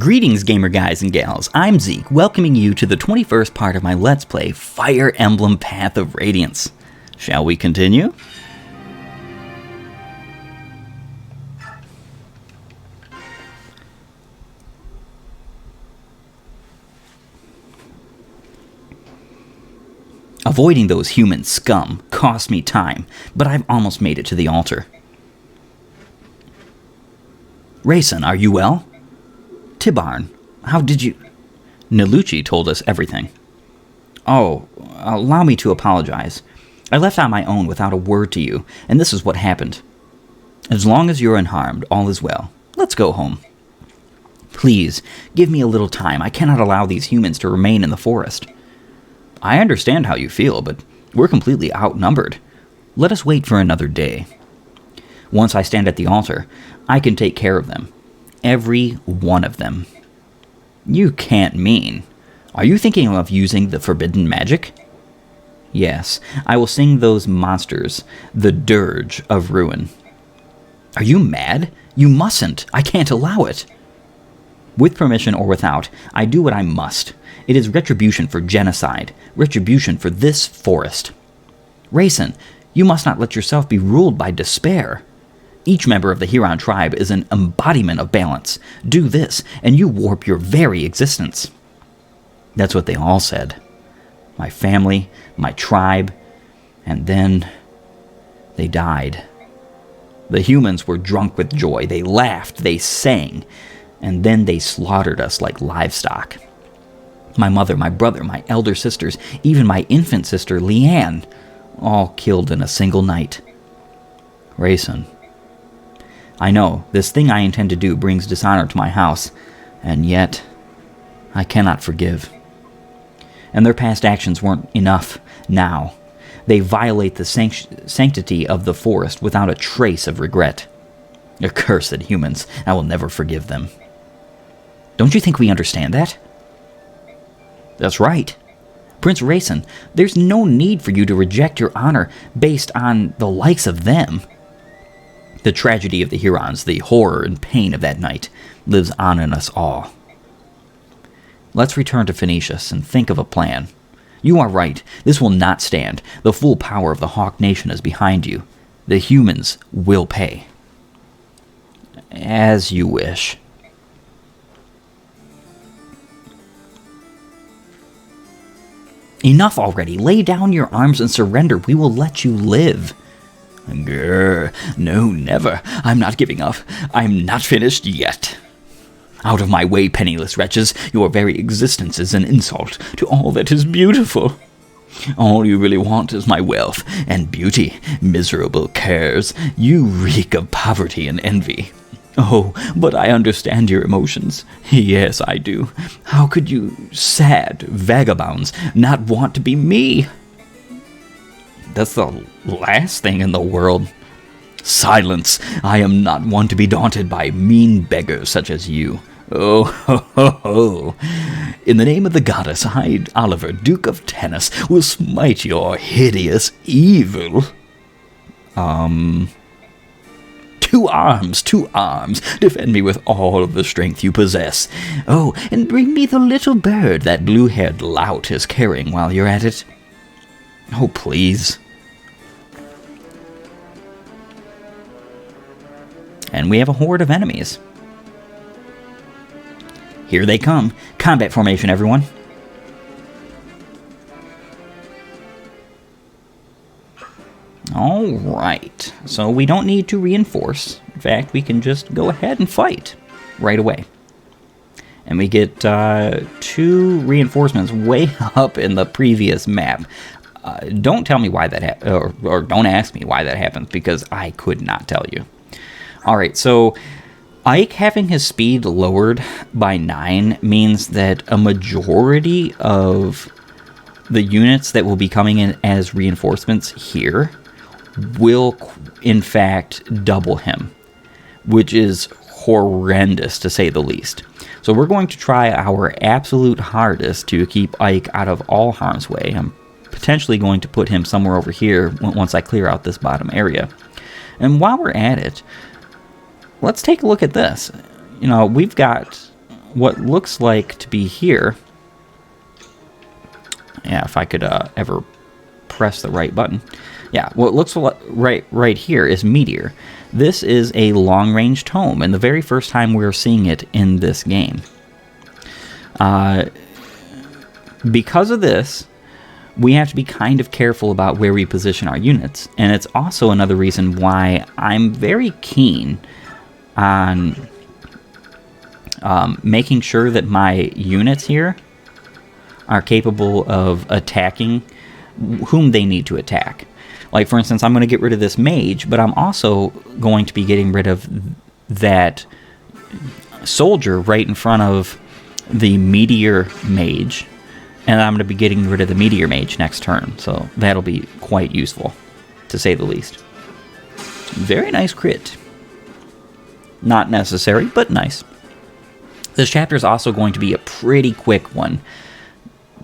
Greetings, gamer guys and gals. I'm Zeake, welcoming you to the 21st part of my Let's Play Fire Emblem Path of Radiance. Shall we continue? Avoiding those human scum cost me time, but I've almost made it to the altar. Rayson, are you well? Tibarn, how did you... Niluchi told us everything. Oh, allow me to apologize. I left on my own without a word to you, and this is what happened. As long as you're unharmed, all is well. Let's go home. Please, give me a little time. I cannot allow these humans to remain in the forest. I understand how you feel, but we're completely outnumbered. Let us wait for another day. Once I stand at the altar, I can take care of them. Every one of them. You can't mean. Are you thinking of using the forbidden magic? Yes, I will sing those monsters the dirge of ruin. Are you mad? You mustn't. I can't allow it. With permission or without, I do what I must. It is retribution for genocide, retribution for this forest. Rayson, you must not let yourself be ruled by despair. Each member of the Huron tribe is an embodiment of balance. Do this, and you warp your very existence. That's what they all said. My family, my tribe, and then they died. The humans were drunk with joy. They laughed, they sang, and then they slaughtered us like livestock. My mother, my brother, my elder sisters, even my infant sister, Leanne, all killed in a single night. Rayson, I know, this thing I intend to do brings dishonor to my house, and yet I cannot forgive. And their past actions weren't enough now. They violate the sanctity of the forest without a trace of regret. Accursed humans, I will never forgive them. Don't you think we understand that? That's right. Prince Rayson, there's no need for you to reject your honor based on the likes of them. The tragedy of the Hurons, the horror and pain of that night, lives on in us all. Let's return to Phoenicius and think of a plan. You are right. This will not stand. The full power of the Hawk Nation is behind you. The humans will pay. As you wish. Enough already. Lay down your arms and surrender. We will let you live. Grr, no, never. I'm not giving up. I'm not finished yet. Out of my way, penniless wretches. Your very existence is an insult to all that is beautiful. All you really want is my wealth and beauty. Miserable cares. You reek of poverty and envy. Oh, but I understand your emotions. Yes, I do. How could you sad vagabonds not want to be me? That's the last thing in the world. Silence! I am not one to be daunted by mean beggars such as you. Oh, ho, ho, ho. In the name of the goddess, I, Oliver, Duke of Tanas, will smite your hideous evil. Two arms, defend me with all of the strength you possess. Oh, and bring me the little bird that blue-haired lout is carrying while you're at it. Oh, please. And we have a horde of enemies. Here they come. Combat formation, everyone. Alright. So we don't need to reinforce. In fact, we can just go ahead and fight right away. And we get 2 reinforcements way up in the previous map. Don't tell me why that happened, or don't ask me why that happens, because I could not tell you. Alright, so Ike having his speed lowered by 9 means that a majority of the units that will be coming in as reinforcements here will, in fact, double him, which is horrendous to say the least. So we're going to try our absolute hardest to keep Ike out of all harm's way. I'm potentially going to put him somewhere over here once I clear out this bottom area. And while we're at it, let's take a look at this. You know, we've got what looks like to be here. Yeah, if I could ever press the right button. Yeah, what looks right here is Meteor. This is a long-range tome, and the very first time we're seeing it in this game. Because of this, we have to be kind of careful about where we position our units, and it's also another reason why I'm very keen on making sure that my units here are capable of attacking whom they need to attack. Like, for instance, I'm going to get rid of this mage, but I'm also going to be getting rid of that soldier right in front of the meteor mage, and I'm going to be getting rid of the meteor mage next turn, so that'll be quite useful, to say the least. Very nice crit. Not necessary, but nice. This chapter is also going to be a pretty quick one,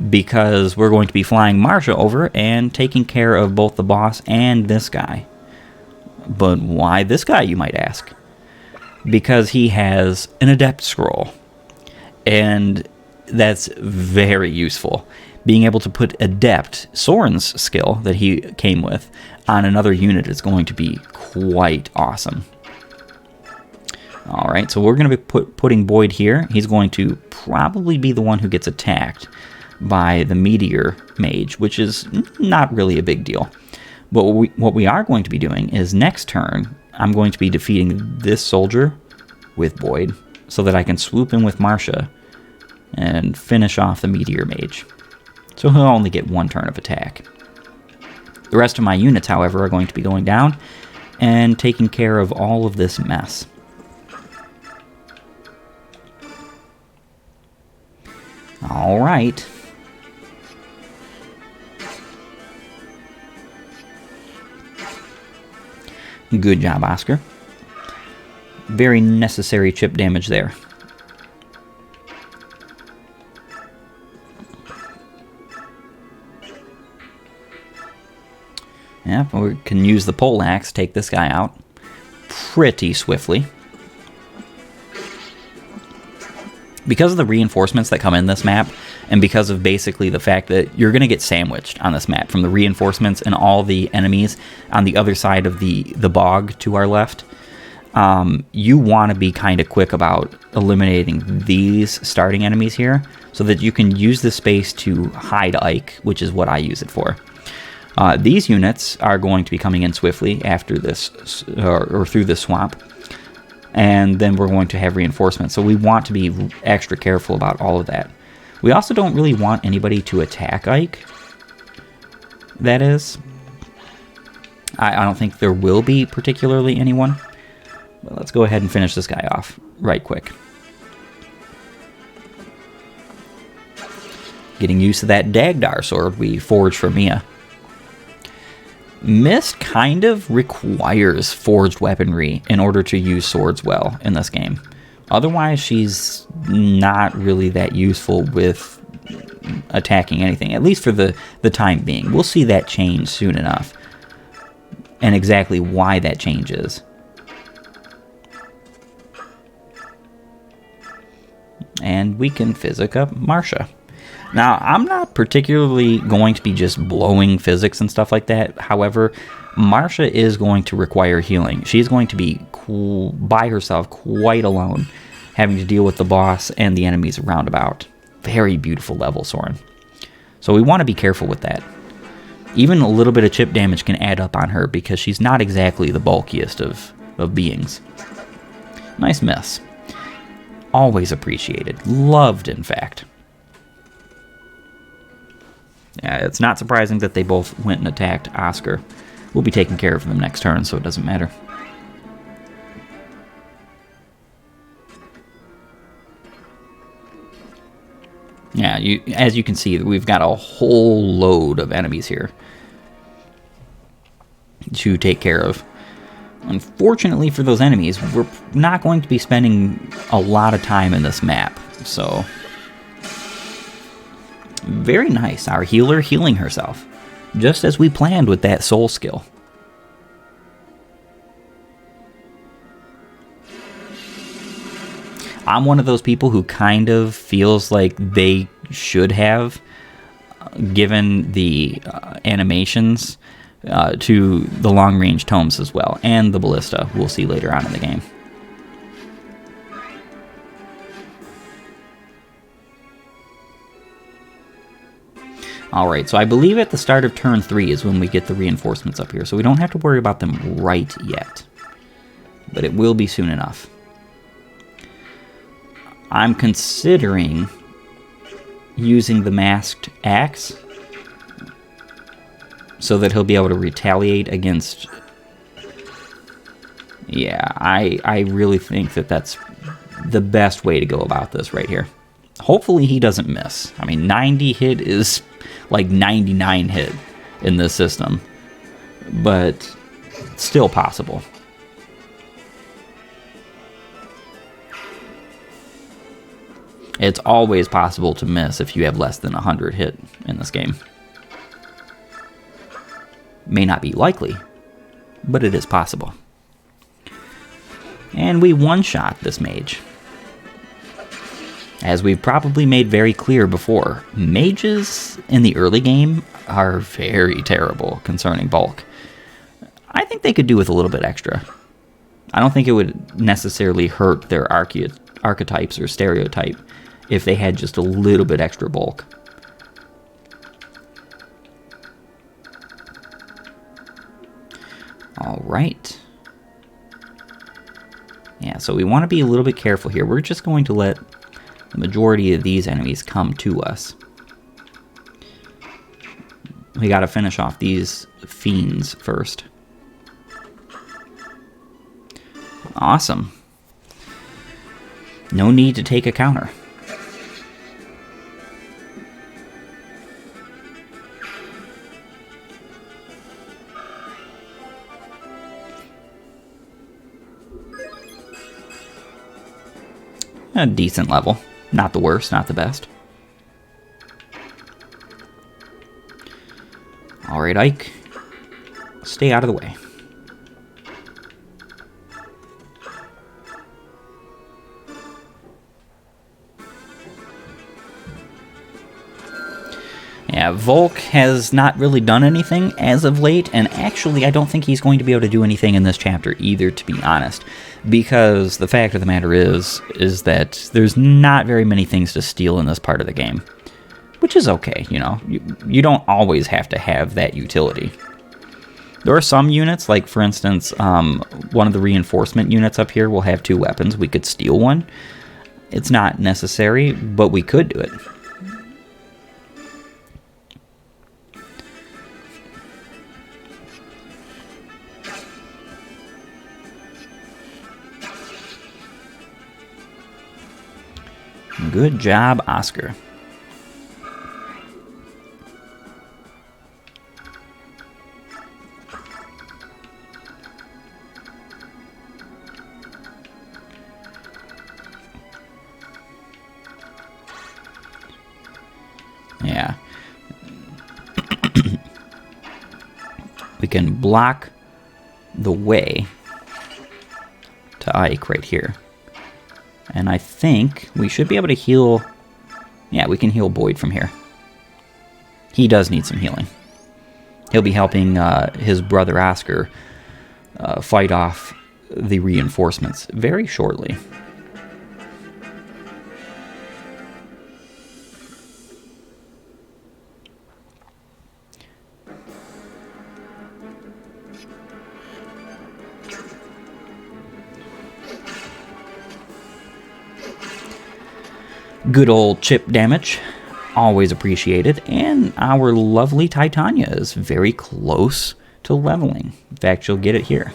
because we're going to be flying Marcia over and taking care of both the boss and this guy. But why this guy, you might ask? Because he has an Adept Scroll, and that's very useful. Being able to put Adept, Soren's skill that he came with, on another unit is going to be quite awesome. Alright, so we're going to be putting Boyd here. He's going to probably be the one who gets attacked by the Meteor Mage, which is not really a big deal. But what we are going to be doing is next turn, I'm going to be defeating this soldier with Boyd so that I can swoop in with Marcia and finish off the Meteor Mage. So he'll only get one turn of attack. The rest of my units, however, are going to be going down and taking care of all of this mess. Alright. Good job, Oscar. Very necessary chip damage there. Yeah, we can use the poleaxe, take this guy out pretty swiftly. Because of the reinforcements that come in this map, and because of basically the fact that you're going to get sandwiched on this map from the reinforcements and all the enemies on the other side of the bog to our left, you want to be kind of quick about eliminating these starting enemies here so that you can use this space to hide Ike, which is what I use it for. These units are going to be coming in swiftly after this, or through this swamp. And then we're going to have reinforcements. So we want to be extra careful about all of that. We also don't really want anybody to attack Ike. That is. I don't think there will be particularly anyone. But let's go ahead and finish this guy off right quick. Getting used to that Dagdar sword we forged for Mia. Mist kind of requires forged weaponry in order to use swords well in this game. Otherwise, she's not really that useful with attacking anything, at least for the time being. We'll see that change soon enough, and exactly why that change is. And we can physic up Marcia. Now, I'm not particularly going to be just blowing physics and stuff like that. However, Marcia is going to require healing. She's going to be by herself, quite alone, having to deal with the boss and the enemies around about. Very beautiful level, Soren. So we want to be careful with that. Even a little bit of chip damage can add up on her because she's not exactly the bulkiest of beings. Nice miss. Always appreciated. Loved, in fact. Yeah, it's not surprising that they both went and attacked Oscar. We'll be taking care of them next turn, so it doesn't matter. Yeah, as you can see, we've got a whole load of enemies here to take care of. Unfortunately for those enemies, we're not going to be spending a lot of time in this map, so... Very nice, our healer healing herself, just as we planned with that soul skill. I'm one of those people who kind of feels like they should have given the animations to the long-range tomes as well, and the ballista we'll see later on in the game. Alright, so I believe at the start of turn 3 is when we get the reinforcements up here, so we don't have to worry about them right yet. But it will be soon enough. I'm considering using the masked axe so that he'll be able to retaliate against... Yeah, I really think that that's the best way to go about this right here. Hopefully he doesn't miss. I mean, 90 hit is like 99 hit in this system, but still possible. It's always possible to miss if you have less than 100 hit in this game. May not be likely, but it is possible. And we one-shot this mage. As we've probably made very clear before, mages in the early game are very terrible concerning bulk. I think they could do with a little bit extra. I don't think it would necessarily hurt their archetypes or stereotype if they had just a little bit extra bulk. Alright. Yeah, so we want to be a little bit careful here. We're just going to let the majority of these enemies come to us. We got to finish off these fiends first. Awesome. No need to take a counter. A decent level. Not the worst, not the best. Alright, Ike. Stay out of the way. Yeah, Volk has not really done anything as of late, and actually I don't think he's going to be able to do anything in this chapter either, to be honest. Because the fact of the matter is that there's not very many things to steal in this part of the game. Which is okay, you know. You don't always have to have that utility. There are some units, like for instance, one of the reinforcement units up here will have 2 weapons. We could steal one. It's not necessary, but we could do it. Good job, Oscar. Yeah. We can block the way to Ike right here. And I think we should be able to heal... Yeah, we can heal Boyd from here. He does need some healing. He'll be helping his brother Oscar fight off the reinforcements very shortly. Good old chip damage, always appreciated, and our lovely Titania is very close to leveling. In fact, she'll get it here.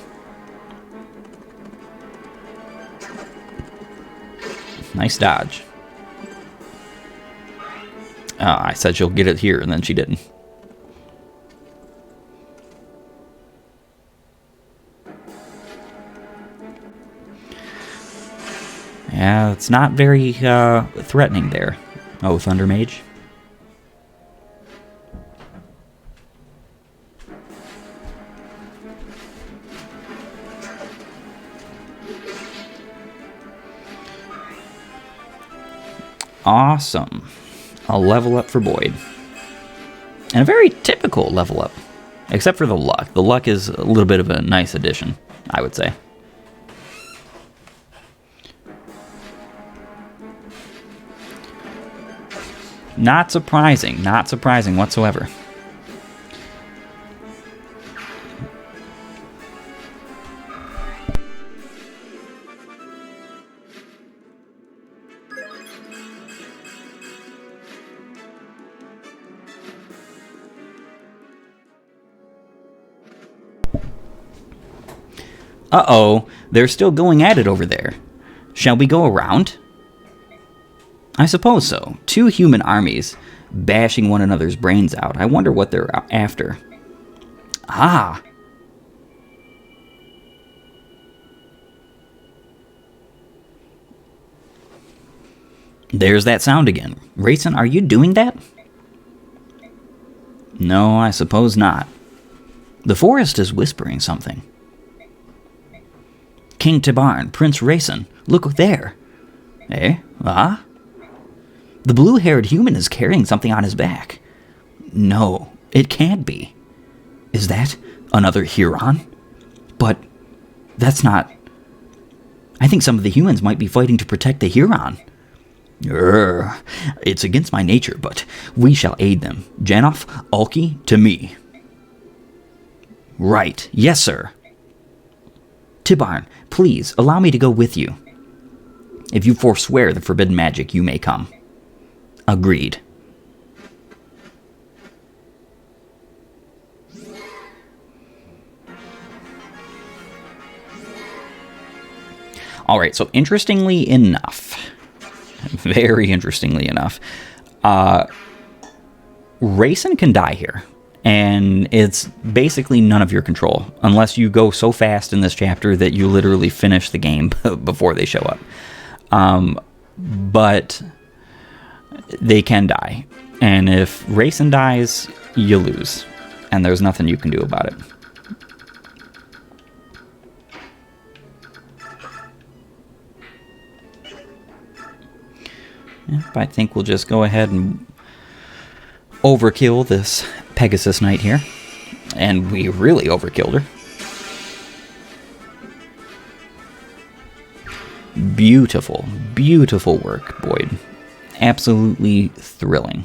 Nice dodge. I said she'll get it here, and then she didn't. Yeah, it's not very threatening there. Oh, Thunder Mage. Awesome. A level up for Boyd. And a very typical level up. Except for the luck. The luck is a little bit of a nice addition, I would say. Not surprising. Not surprising whatsoever. Uh-oh, they're still going at it over there. Shall we go around? I suppose so. 2 human armies bashing one another's brains out. I wonder what they're after. Ah! There's that sound again. Rayson, are you doing that? No, I suppose not. The forest is whispering something. King Tibarn, Prince Rayson, look there. Eh? Ah? The blue-haired human is carrying something on his back. No, it can't be. Is that another Huron? But that's not... I think some of the humans might be fighting to protect the Huron. It's against my nature, but we shall aid them. Janoff, Alki, to me. Right, yes, sir. Tibarn, please, allow me to go with you. If you forswear the forbidden magic, you may come. Agreed. Alright, so interestingly enough, very interestingly enough, Rayson can die here. And it's basically none of your control, unless you go so fast in this chapter that you literally finish the game before they show up. But they can die. And if Rayson dies, you lose. And there's nothing you can do about it. Yep, I think we'll just go ahead and overkill this Pegasus Knight here. And we really overkilled her. Beautiful, beautiful work, Boyd. Absolutely thrilling.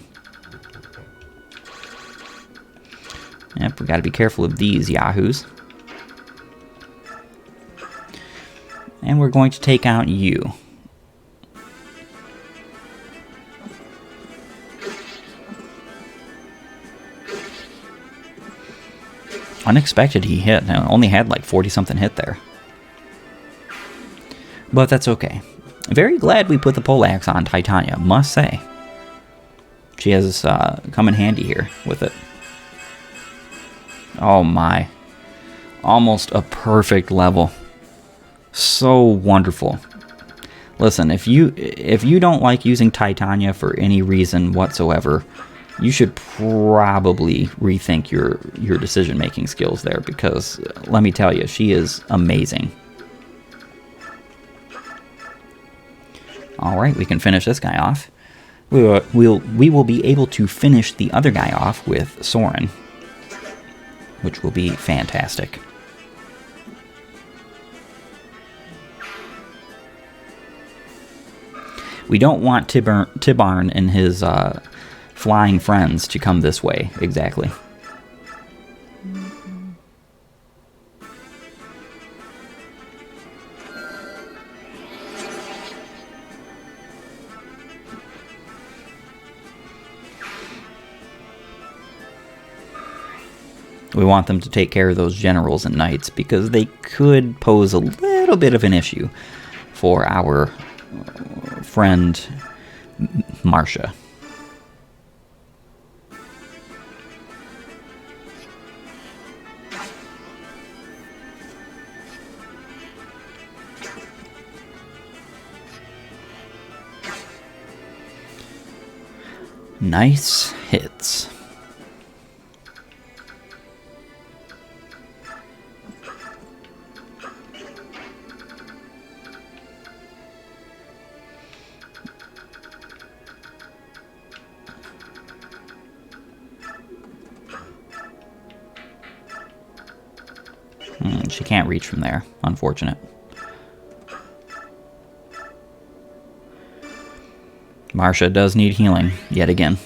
Yep, we gotta be careful of these yahoos. And we're going to take out you. Unexpected he hit. I only had like 40-something hit there. But that's okay. Very glad we put the poleaxe on Titania, must say. She has come in handy here with it. Oh my. Almost a perfect level. So wonderful. Listen, if you don't like using Titania for any reason whatsoever, you should probably rethink your decision-making skills there, because let me tell you, she is amazing. All right, we can finish this guy off. We will be able to finish the other guy off with Soren, which will be fantastic. We don't want Tibarn and his flying friends to come this way, exactly. We want them to take care of those generals and knights, because they could pose a little bit of an issue for our friend Marcia. Nice hits. She can't reach from there. Unfortunate. Marcia does need healing, yet again.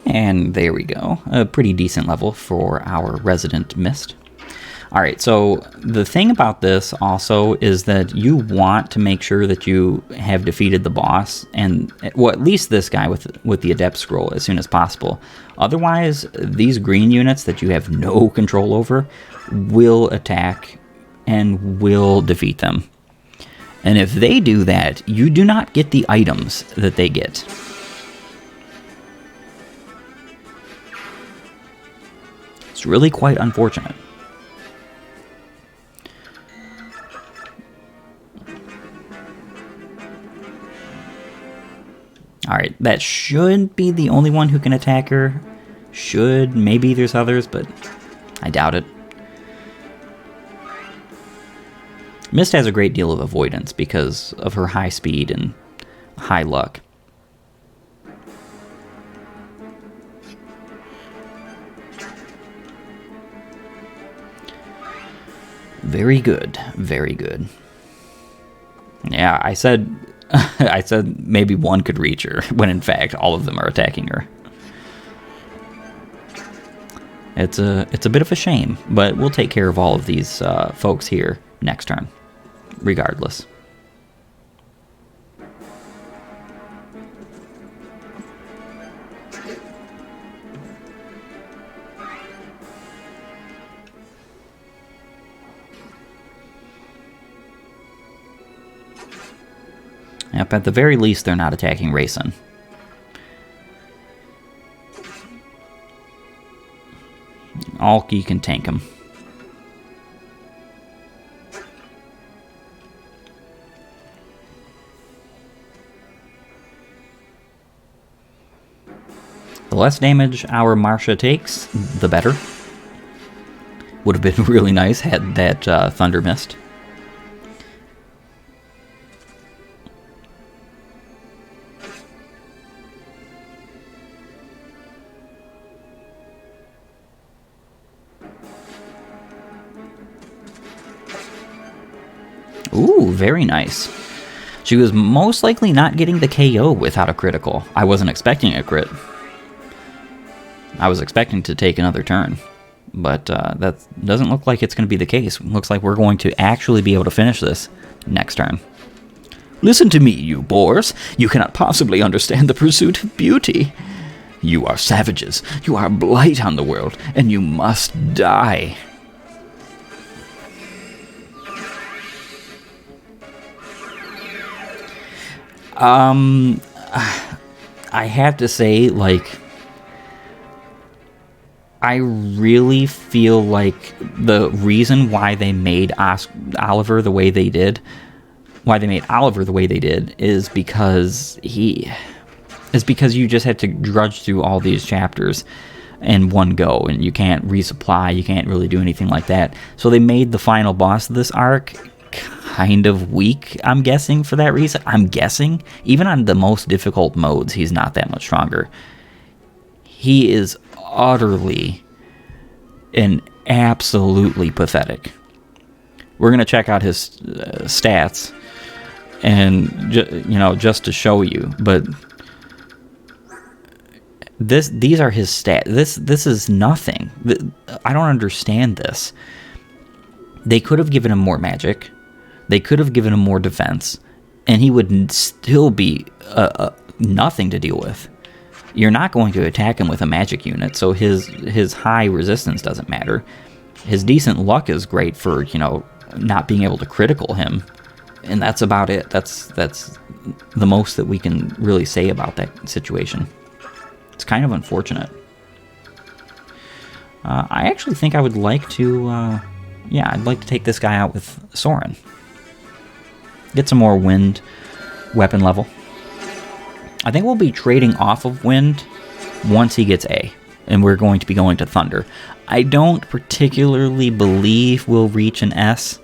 And there we go. A pretty decent level for our Resident Mist. Alright, so the thing about this also is that you want to make sure that you have defeated the boss, and, well, at least this guy with the Adept Scroll as soon as possible. Otherwise, these green units that you have no control over will attack and will defeat them. And if they do that, you do not get the items that they get. It's really quite unfortunate. Alright, that should be the only one who can attack her. Should. Maybe there's others, but I doubt it. Mist has a great deal of avoidance because of her high speed and high luck. Very good. Very good. Yeah, I said I said maybe one could reach her, when in fact all of them are attacking her. It's a bit of a shame, but we'll take care of all of these folks here next turn, regardless. Yep, at the very least, they're not attacking Rayson. Alki can tank him. The less damage our Marcia takes, the better. Would have been really nice had that Thunder Mist. Ooh, very nice. She was most likely not getting the KO without a critical. I wasn't expecting a crit. I was expecting to take another turn. But that doesn't look like it's going to be the case. Looks like we're going to actually be able to finish this next turn. Listen to me, you boars. You cannot possibly understand the pursuit of beauty. You are savages. You are a blight on the world, and you must die. I have to say, like, I really feel like the reason why they made Oliver the way they did, is because you just have to drudge through all these chapters in one go, and you can't resupply, you can't really do anything like that. So they made the final boss of this arc kind of weak, I'm guessing, for that reason. I'm guessing. Even on the most difficult modes, he's not that much stronger. He is utterly and absolutely pathetic. We're going to check out his stats, and just to show you, but these are his stats. This is nothing. I don't understand this. They could have given him more magic. They could have given him more defense, and he would still be nothing to deal with. You're not going to attack him with a magic unit, so his high resistance doesn't matter. His decent luck is great for, not being able to critical him, and that's about it. That's the most that we can really say about that situation. It's kind of unfortunate. I actually think I would like to, I'd like to take this guy out with Soren. Get some more wind weapon level. I think we'll be trading off of wind once he gets A, and we're going to be going to thunder. I don't particularly believe we'll reach an S.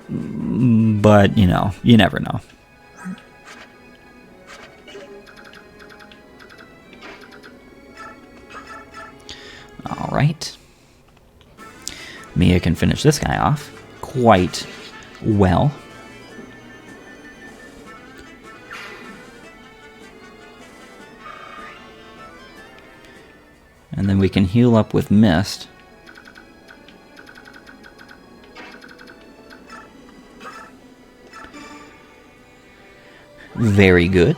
But, you know, you never know. Alright. Mia can finish this guy off quite well. And then we can heal up with Mist. Very good.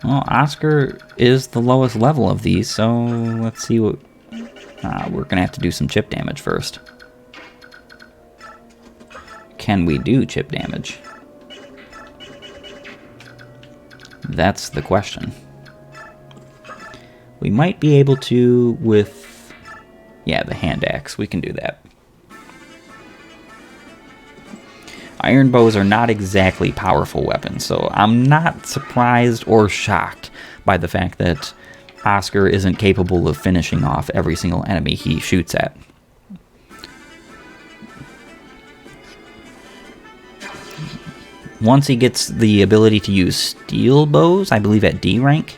Well, Oscar is the lowest level of these, so let's see what... we're going to have to do some chip damage first. Can we do chip damage? That's the question. We might be able to with... yeah, the hand axe. We can do that. Iron bows are not exactly powerful weapons, so I'm not surprised or shocked by the fact that Oscar isn't capable of finishing off every single enemy he shoots at. Once he gets the ability to use steel bows, I believe at D rank,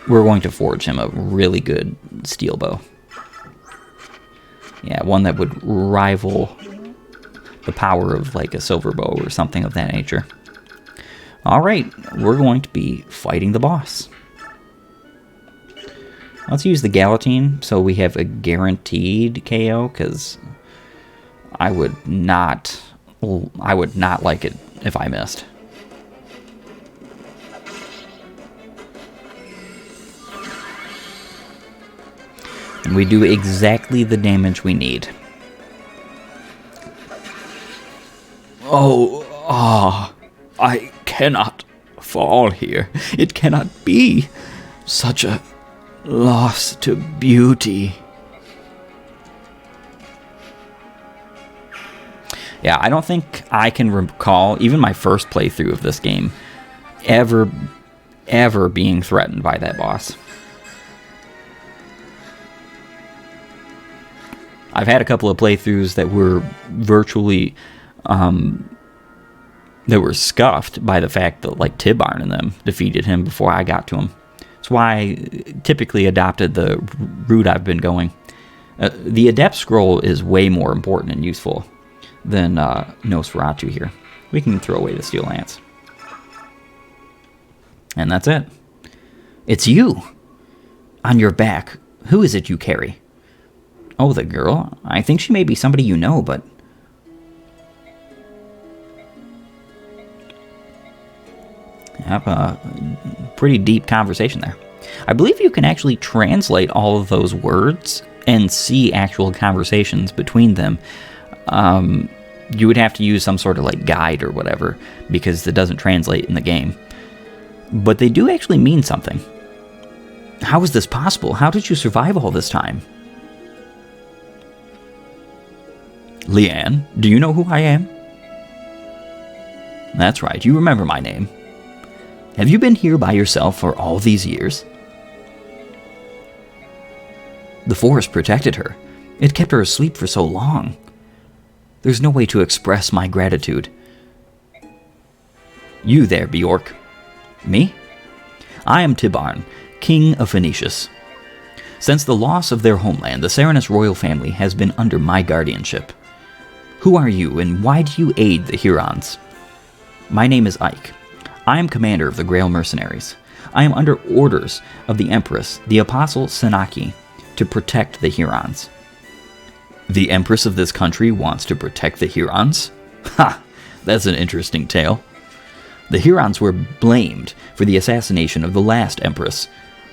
we're going to forge him a really good steel bow. Yeah, one that would rival the power of like a silver bow or something of that nature. Alright, we're going to be fighting the boss. Let's use the Galatine so we have a guaranteed KO, because I would not like it if I missed. And we do exactly the damage we need. Oh, I cannot fall here. It cannot be. Such a loss to beauty. Yeah, I don't think I can recall, even my first playthrough of this game, ever being threatened by that boss. I've had a couple of playthroughs that were virtually, that were scuffed by the fact that, like, Tibarn and them defeated him before I got to him. That's why I typically adopted the route I've been going. The Adept Scroll is way more important and useful than Nosferatu here. We can throw away the Steel Lance. And that's it. It's you! On your back, who is it you carry? Oh, the girl. I think she may be somebody you know, but... Yep, a pretty deep conversation there. I believe you can actually translate all of those words and see actual conversations between them. You would have to use some sort of like guide or whatever, because it doesn't translate in the game. But they do actually mean something. How is this possible? How did you survive all this time? Leanne, do you know who I am? That's right, you remember my name. Have you been here by yourself for all these years? The forest protected her. It kept her asleep for so long. There's no way to express my gratitude. You there, Beorc. Me? I am Tibarn, King of Phoenicius. Since the loss of their homeland, the Serenus royal family has been under my guardianship. Who are you, and why do you aid the Hurons? My name is Ike. I am commander of the Grail Mercenaries. I am under orders of the Empress, the Apostle Senaki, to protect the Hurons. The Empress of this country wants to protect the Hurons? Ha! That's an interesting tale. The Hurons were blamed for the assassination of the last Empress.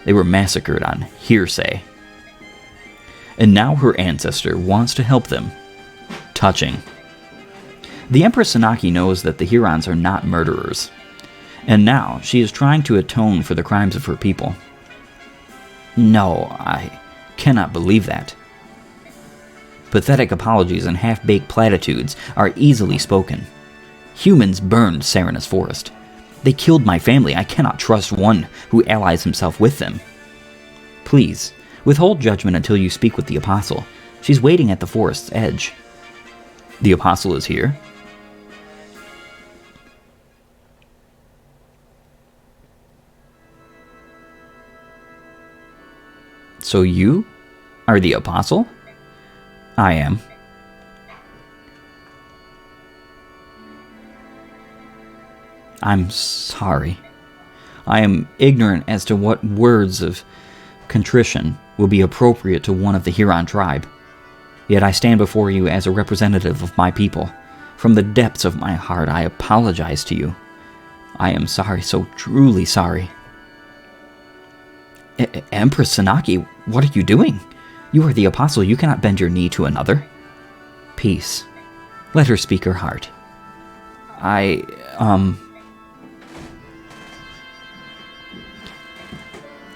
They were massacred on hearsay. And now her ancestor wants to help them. Touching. The Empress Senaki knows that the Hurons are not murderers. And now she is trying to atone for the crimes of her people. No, I cannot believe that. Pathetic apologies and half-baked platitudes are easily spoken. Humans burned Serenus Forest. They killed my family. I cannot trust one who allies himself with them. Please, withhold judgment until you speak with the Apostle. She's waiting at the forest's edge. The Apostle is here? So you are the Apostle? I am. I'm sorry. I am ignorant as to what words of contrition will be appropriate to one of the Huron tribe. Yet I stand before you as a representative of my people. From the depths of my heart, I apologize to you. I am sorry, so truly sorry. Empress Sanaki, what are you doing? You are the Apostle. You cannot bend your knee to another. Peace. Let her speak her heart.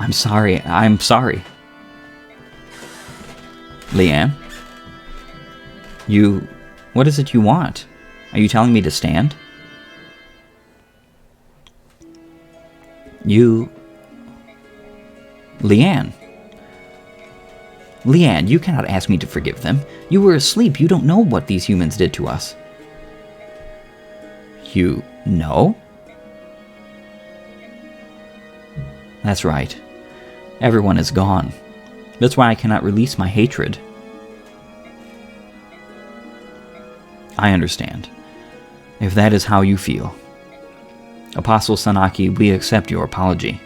I'm sorry. I'm sorry. Leanne? What is it you want? Are you telling me to stand? Leanne, you cannot ask me to forgive them. You were asleep. You don't know what these humans did to us. You know? That's right. Everyone is gone. That's why I cannot release my hatred. I understand. If that is how you feel. Apostle Sanaki, we accept your apology.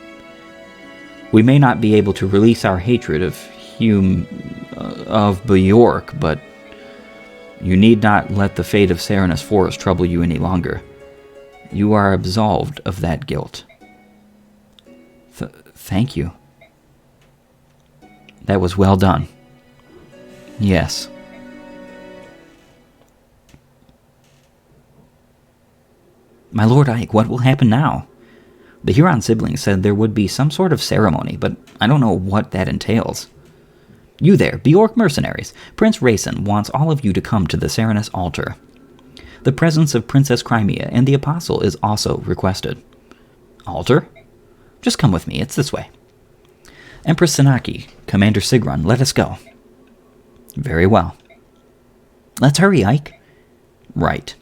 We may not be able to release our hatred of Beorc, but you need not let the fate of Serenus Forest trouble you any longer. You are absolved of that guilt. Thank you. That was well done. Yes. My Lord Ike, what will happen now? The Huron siblings said there would be some sort of ceremony, but I don't know what that entails. You there, Beorc mercenaries. Prince Rayson wants all of you to come to the Serenus altar. The presence of Princess Crimea and the Apostle is also requested. Altar? Just come with me, it's this way. Empress Sanaki, Commander Sigrun, let us go. Very well. Let's hurry, Ike. Right.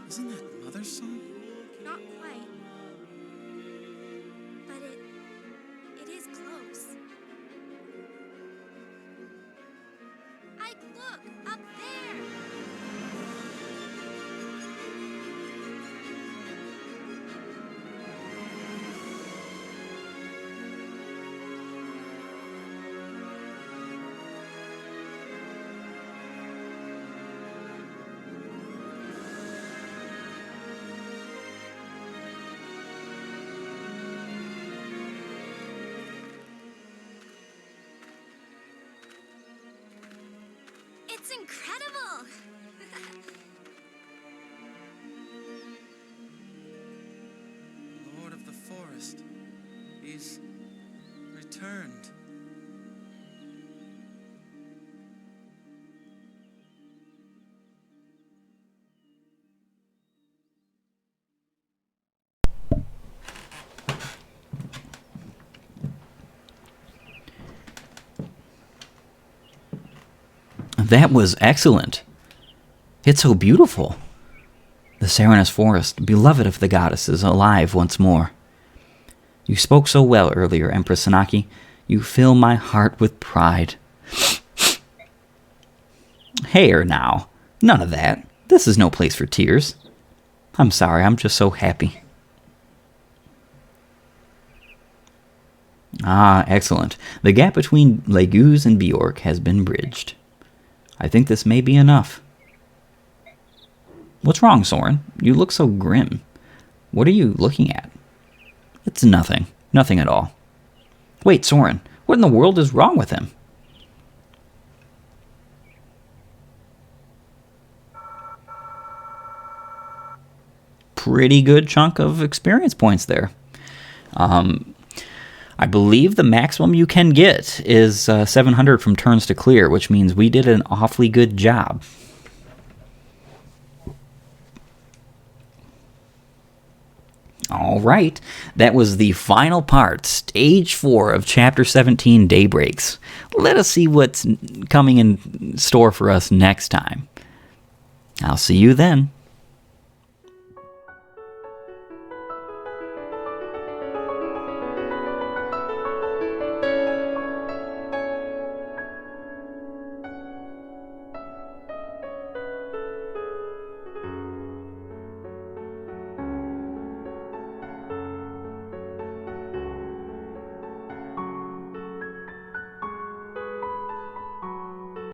Isn't that Mother's song? Not quite. But it is close. Ike, look! Up there! It's incredible! Lord of the Forest. He's returned. That was excellent. It's so beautiful. The Serenus Forest, beloved of the goddesses, alive once more. You spoke so well earlier, Empress Sanaki. You fill my heart with pride. Here now. None of that. This is no place for tears. I'm sorry, I'm just so happy. Ah, excellent. The gap between Laguz and Beorc has been bridged. I think this may be enough. What's wrong, Soren? You look so grim. What are you looking at? It's nothing. Nothing at all. Wait, Soren, what in the world is wrong with him? Pretty good chunk of experience points there. I believe the maximum you can get is 700 from turns to clear, which means we did an awfully good job. All right, that was the final part, Stage 4 of Chapter 17, Daybreaks. Let us see what's coming in store for us next time. I'll see you then.